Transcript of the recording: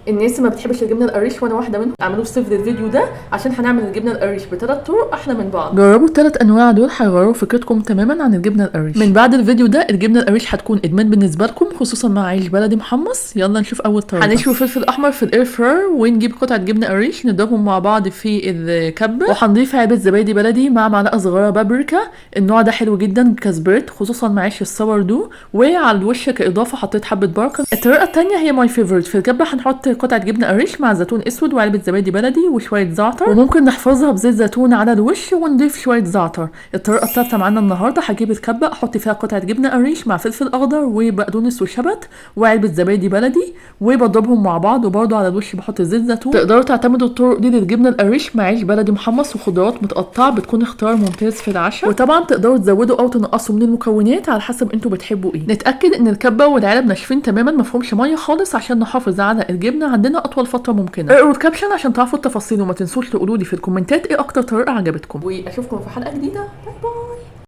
الناس اللي ما بتحبش الجبنه القريش وانا واحده منهم، اعملوا سيف للفيديو ده عشان هنعمل الجبنه القريش بثلاث طرق احلى من بعض. جربوا الثلاث انواع دول هيغيروا فكرتكم تماما عن الجبنه القريش. من بعد الفيديو ده الجبنه القريش هتكون ادمان بالنسبه لكم، خصوصا مع عيش بلدي محمص. يلا نشوف اول طريقه. هنشوي فلفل احمر في الاير فراير ونجيب قطعه جبنه قريش نضربهم مع بعض في الكبه، وهنضيف علبه زبادي بلدي مع معلقه صغيره بابريكا. النوع ده حلو جدا كسبريت خصوصا مع عيش الصور دو، وعلى الوش كاضافه حطيت حبه بركه. الطريقه الثانيه هي ماي فيفورت. في الكبه هنحط قطعه جبنه قريش مع زيتون اسود وعلبه زبادي بلدي وشويه زعتر، وممكن نحفظها بزيت زيتون على الوش ونضيف شويه زعتر. الطريقه الثالثه معانا النهارده هجيب الكبه احط فيها قطعه جبنه قريش مع فلفل اخضر وبقدونس وشبت وعلبه زبادي بلدي وبضربهم مع بعض، وبرده على الوش بحط زيت زيتون. تقدروا تعتمدوا الطرق دي للجبنه القريش مع عيش بلدي محمص وخضروات متقطعه، بتكون اختيار ممتاز في العشاء. وطبعا تقدروا تزودوا او تنقصوا من المكونات على حسب انتوا بتحبوا ايه. نتاكد ان الكبه والعلب ناشفين تماما ما فيهمش ميه خالص عشان نحافظ على الجبنه عندنا اطول فتره ممكنه. اقروا الكابشن عشان تعرفوا التفاصيل، وما تنسوش تقولوا لي في الكومنتات ايه اكتر طريقه عجبتكم، واشوفكم في حلقه جديده. باي باي.